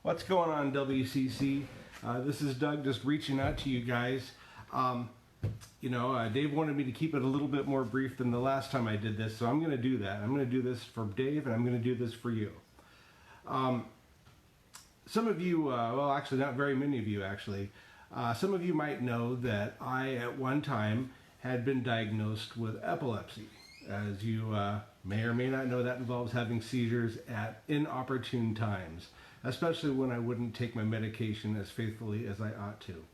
What's going on, WCC? This is Doug just reaching out to you guys. Dave wanted me to keep it a little bit more brief than the last time I did this, so I'm going to do that. I'm going to do this for Dave, and I'm going to do this for you. Some of you, well, actually, not very many of you, actually. Some of you might know that I, at one time, had been diagnosed with epilepsy. As you may or may not know, that involves having seizures at inopportune times, especially when I wouldn't take my medication as faithfully as I ought to.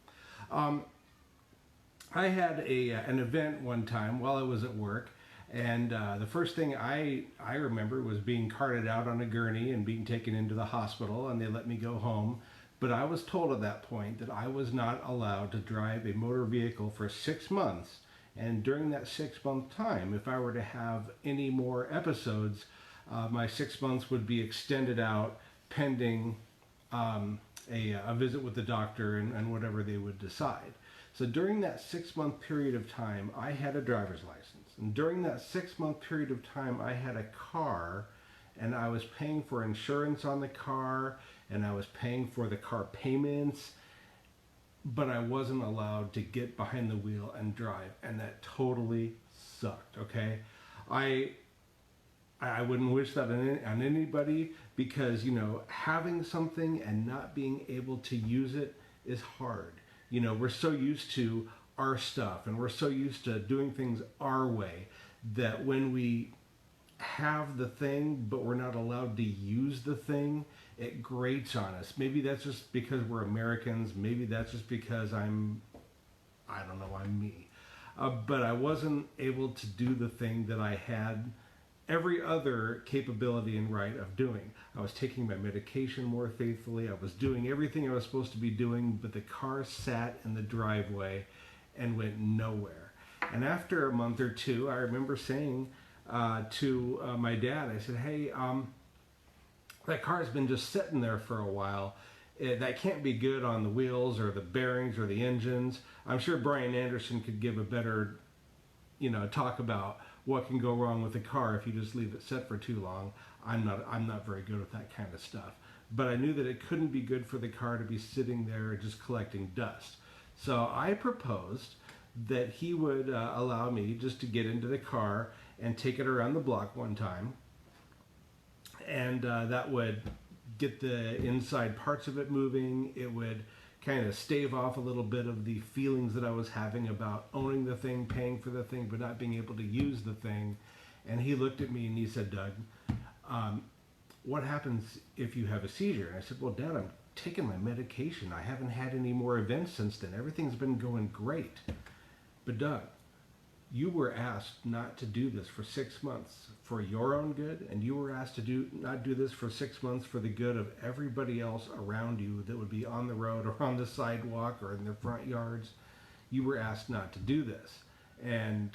I had an event one time while I was at work, and the first thing I remember was being carted out on a gurney and being taken into the hospital, and they let me go home. But I was told at that point that I was not allowed to drive a motor vehicle for 6 months. And during that 6-month time, if I were to have any more episodes, my 6 months would be extended out pending a visit with the doctor and whatever they would decide. So during that 6-month period of time, I had a driver's license. And during that 6-month period of time, I had a car, and I was paying for insurance on the car, and I was paying for the car payments, but I wasn't allowed to get behind the wheel and drive, and that totally sucked, okay? I wouldn't wish that on anybody, because, having something and not being able to use it is hard. We're so used to our stuff, and we're so used to doing things our way, that when we have the thing, but we're not allowed to use the thing, it grates on us. Maybe that's just because we're Americans. Maybe that's just because I don't know, I'm me. But I wasn't able to do the thing that I had every other capability and right of doing. I was taking my medication more faithfully. I was doing everything I was supposed to be doing, but the car sat in the driveway and went nowhere. And after a month or two, I remember saying to my dad, I said, hey, that car's been just sitting there for a while. That can't be good on the wheels or the bearings or the engines. I'm sure Brian Anderson could give a better, talk about what can go wrong with a car if you just leave it set for too long. I'm not very good with that kind of stuff. But I knew that it couldn't be good for the car to be sitting there just collecting dust. So I proposed that he would allow me just to get into the car and take it around the block one time. And that would get the inside parts of it moving. It would kind of stave off a little bit of the feelings that I was having about owning the thing, paying for the thing, but not being able to use the thing. And he looked at me and he said, Doug, what happens if you have a seizure? And I said, well, Dad, I'm taking my medication. I haven't had any more events since then. Everything's been going great. But Doug, you were asked not to do this for 6 months for your own good, and you were asked to not do this for 6 months for the good of everybody else around you that would be on the road or on the sidewalk or in their front yards. You were asked not to do this. And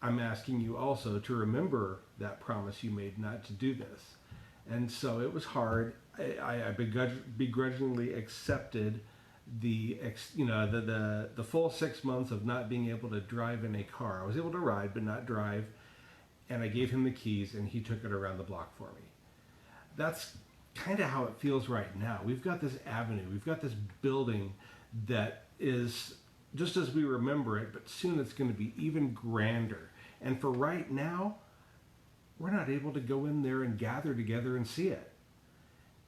I'm asking you also to remember that promise you made not to do this. And so it was hard. I begrudgingly accepted the full 6 months of not being able to drive in a car. I was able to ride but not drive, and I gave him the keys and he took it around the block for me. That's kind of how it feels right now. We've got this avenue, we've got this building that is just as we remember it, but soon it's going to be even grander. And for right now, we're not able to go in there and gather together and see it.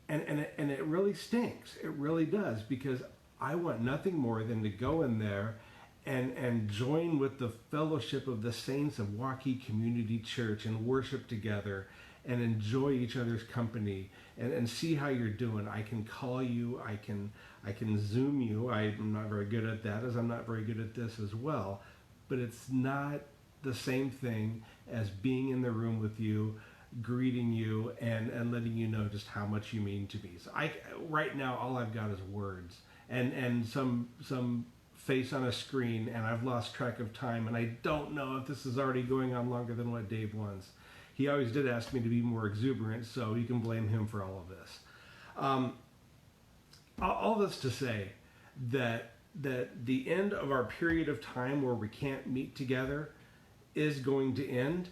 And it really stinks. It really does, because I want nothing more than to go in there and join with the fellowship of the saints of Waukee Community Church and worship together and enjoy each other's company and see how you're doing. I can call you, I can Zoom you. I'm not very good at that, as I'm not very good at this as well, but it's not the same thing as being in the room with you, greeting you, and letting you know just how much you mean to me. So right now, all I've got is words and some face on a screen, and I've lost track of time, and I don't know if this is already going on longer than what Dave wants. He always did ask me to be more exuberant, so you can blame him for all of this. All this to say that the end of our period of time where we can't meet together is going to end.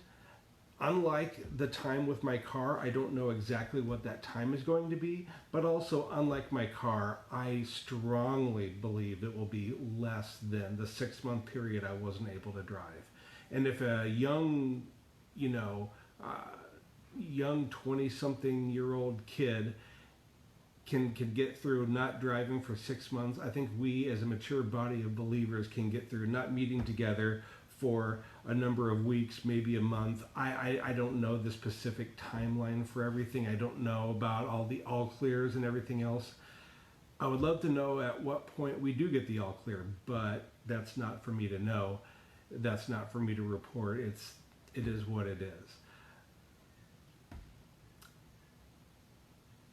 unlike the time with my car, I don't know exactly what that time is going to be, but also unlike my car, I strongly believe it will be less than the 6-month period I wasn't able to drive. And if a young, you know, young 20-something-year-old kid can get through not driving for 6 months, I think we as a mature body of believers can get through not meeting together for a number of weeks, maybe a month. I don't know the specific timeline for everything. I don't know about all the all clears and everything else. I would love to know at what point we do get the all clear, but that's not for me to know. That's not for me to report. It is what it is.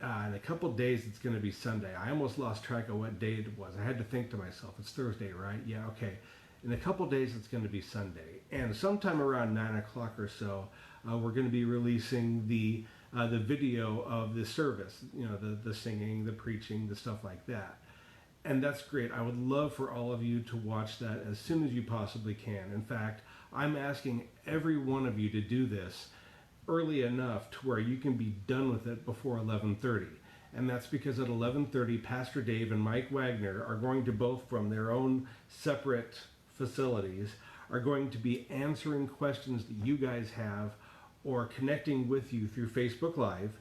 In a couple days, it's going to be Sunday. I almost lost track of what day it was. I had to think to myself, it's Thursday, right? Yeah, okay. In a couple days, it's going to be Sunday. And sometime around 9 o'clock or so, we're going to be releasing the video of the service, you know, the singing, the preaching, the stuff like that. And that's great. I would love for all of you to watch that as soon as you possibly can. In fact, I'm asking every one of you to do this early enough to where you can be done with it before 11:30. And that's because at 11:30, Pastor Dave and Mike Wagner are going to, both from their own separate facilities, are going to be answering questions that you guys have or connecting with you through Facebook Live.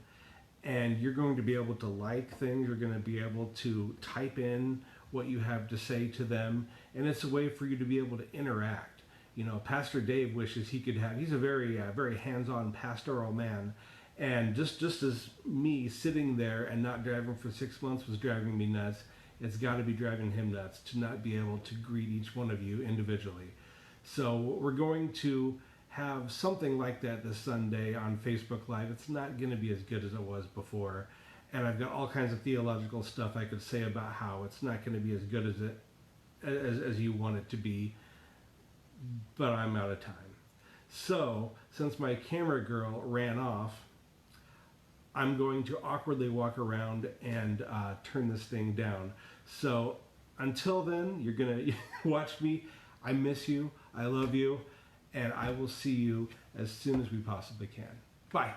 And you're going to be able to like things. You're going to be able to type in what you have to say to them. And it's a way for you to be able to interact. You know, Pastor Dave wishes he could have, he's a very hands-on pastoral man. And just as me sitting there and not driving for 6 months was driving me nuts, it's got to be driving him nuts to not be able to greet each one of you individually. So we're going to have something like that this Sunday on Facebook Live. It's not going to be as good as it was before. And I've got all kinds of theological stuff I could say about how it's not going to be as good as you want it to be. But I'm out of time. So, since my camera girl ran off, I'm going to awkwardly walk around and turn this thing down. So, until then, you're going to watch me. I miss you. I love you. And I will see you as soon as we possibly can. Bye.